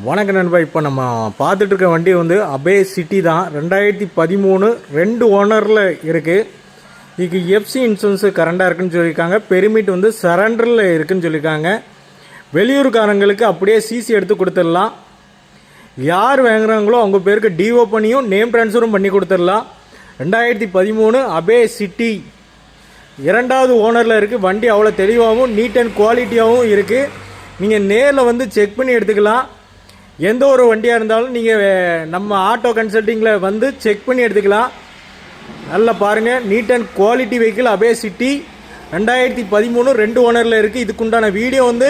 வணக்கம் நண்பா. இப்போ நம்ம பார்த்துட்டு இருக்க வண்டி வந்து அபே சிட்டி தான். 2013 2 ஓனரில் இருக்குது. இதுக்கு எஃப்சி இன்சூரன்ஸு கரண்டாக இருக்குன்னு சொல்லியிருக்காங்க. பெர்மிட் வந்து சரண்டரில் இருக்குதுன்னு சொல்லியிருக்காங்க. வெளியூர்காரங்களுக்கு அப்படியே சிசி எடுத்து கொடுத்துடலாம். யார் வாங்குறாங்களோ அவங்க பேருக்கு டிஓ பண்ணியும் நேம் ட்ரான்ஸ்ஃபரும் பண்ணி கொடுத்துடலாம். 2013 அபே சிட்டி 2வது ஓனரில் இருக்குது. வண்டி அவ்வளோ தெளிவாகவும் நீட் அண்ட் குவாலிட்டியாகவும் இருக்குது. நீங்கள் நேரில் வந்து செக் பண்ணி எடுத்துக்கலாம். எந்த ஒரு வண்டியாக இருந்தாலும் நீங்கள் நம்ம ஆட்டோ கன்சல்ட்டிங்கில் வந்து செக் பண்ணி எடுத்துக்கலாம். நல்லா பாருங்கள், நீட் அண்ட் குவாலிட்டி வெஹிக்கிள் அபே சிட்டி 2013 2 ஓனரில் இருக்குது. இதுக்குண்டான வீடியோ வந்து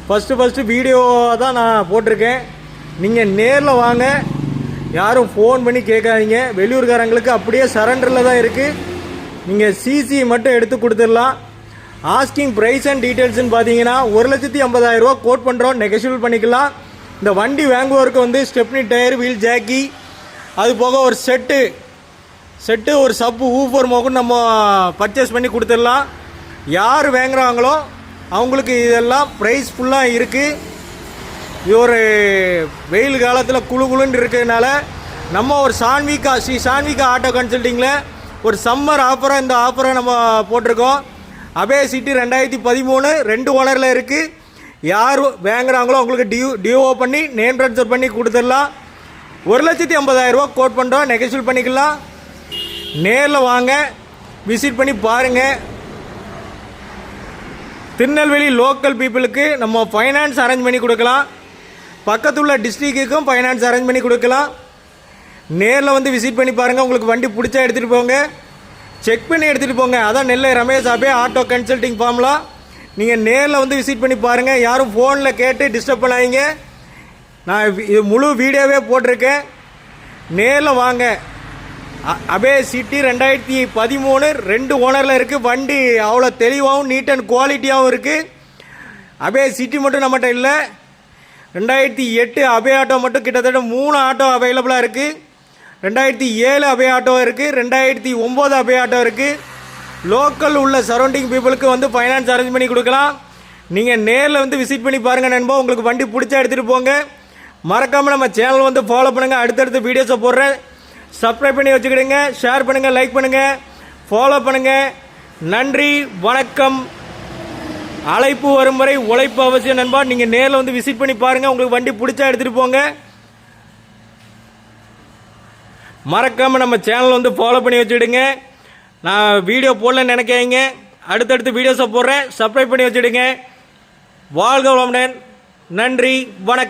ஃபஸ்ட்டு வீடியோவாக தான் நான் போட்டிருக்கேன். நீங்கள் நேரில் வாங்க, யாரும் ஃபோன் பண்ணி கேட்காதீங்க. வெளியூர்காரங்களுக்கு அப்படியே சரண்டரில் தான் இருக்குது. நீங்கள் சிசி மட்டும் எடுத்து கொடுத்துடலாம். ஆஸ்கிங் ப்ரைஸ் அண்ட் டீட்டெயில்ஸ்னு பார்த்தீங்கன்னா 1,50,000 ரூபா கோட் பண்ணுறோம். நெகோஷியபிள் பண்ணிக்கலாம். இந்த வண்டி வாங்குவோருக்கு வந்து ஸ்டெப்னி டயர், வீல் ஜாக்கி, அது போக ஒரு செட்டு ஒரு சப்பு ஊஃபர் மோக்கும் நம்ம பர்ச்சேஸ் பண்ணி கொடுத்துடலாம். யார் வாங்குறாங்களோ அவங்களுக்கு இதெல்லாம் ப்ரைஸ் ஃபுல்லாக இருக்குது. இது ஒரு வெயில் காலத்தில் குளுன்னு இருக்கிறதுனால நம்ம ஒரு ஸ்ரீ சான்விகா ஆட்டோ கன்சல்ட்டிங்கில் ஒரு சம்மர் ஆஃபராக இந்த ஆஃபரை நம்ம போட்டிருக்கோம். அபே சிட்டி 2013 2 ஓனரில் இருக்குது. யார் வாங்குறாங்களோ அவங்களுக்கு டிஓ பண்ணி நேம் ட்ரான்ஸ்ஃபர் பண்ணி கொடுத்துடலாம். 1,50,000 ரூபா கோட் பண்ணுறோம். நெகோஷியபிள் பண்ணிக்கலாம். நேரில் வாங்க, விசிட் பண்ணி பாருங்கள். திருநெல்வேலி லோக்கல் பீப்புளுக்கு நம்ம ஃபைனான்ஸ் அரேஞ்ச் பண்ணி கொடுக்கலாம். பக்கத்துள்ள டிஸ்ட்ரிக்ட்டுக்கும் ஃபைனான்ஸ் அரேஞ்ச் பண்ணி கொடுக்கலாம். நேரில் வந்து விசிட் பண்ணி பாருங்கள். உங்களுக்கு வண்டி பிடிச்சா எடுத்துகிட்டு போங்க, செக் பண்ணி எடுத்துகிட்டு போங்க. அதான் நெல்லை ரமேஷ் அபே ஆட்டோ கன்சல்ட்டிங் ஃபார்ம்லா. நீங்கள் நேரில் வந்து விசிட் பண்ணி பாருங்கள். யாரும் ஃபோனில் கேட்டு டிஸ்டர்ப் பண்ணாதீங்க. நான் இது முழு வீடியோவே போட்டிருக்கேன். நேரில் வாங்க. அபே சிட்டி 2013 2 ஓனரில் இருக்குது. வண்டி அவ்வளோ தெளிவாகவும் நீட் அண்ட் குவாலிட்டியாகவும் இருக்குது. அபே சிட்டி மட்டும் நம்மகிட்ட இல்லை. 2008 அபே ஆட்டோ மட்டும் கிட்டத்தட்ட 3 ஆட்டோ அவைலபிளாக இருக்குது. 2007 அபே ஆட்டோ இருக்குது. 2009 அபே ஆட்டோ இருக்குது. லோக்கல் உள்ள சரௌண்டிங் பீப்புளுக்கு வந்து ஃபைனான்ஸ் அரேஞ்ச் பண்ணி கொடுக்கலாம். நீங்கள் நேரில் வந்து விசிட் பண்ணி பாருங்கள் நண்பா. உங்களுக்கு வண்டி பிடிச்சா எடுத்துகிட்டு போங்க. மறக்காமல் நம்ம சேனல் வந்து ஃபாலோ பண்ணுங்கள். அடுத்தடுத்த வீடியோஸை போடுறேன். சப்ஸ்கிரைப் பண்ணி வச்சுக்கிடுங்க. ஷேர் பண்ணுங்கள், லைக் பண்ணுங்கள், ஃபாலோ பண்ணுங்கள். நன்றி, வணக்கம். அழைப்பு வரும் வரை உழைப்பு அவசியம் நண்பா. நீங்கள் நேரில் வந்து விசிட் பண்ணி பாருங்கள். உங்களுக்கு வண்டி பிடிச்சா எடுத்துகிட்டு போங்க. மறக்காமல் நம்ம சேனல் வந்து ஃபாலோ பண்ணி வச்சுடுங்க. நான் வீடியோ போடலன்னு நினைக்காதீங்க. அடுத்தடுத்து வீடியோஸை போடுறேன். சப்ஸ்கிரைப் பண்ணி வச்சுடுங்க. வாழ்க வளமுடன். நன்றி, வணக்கம்.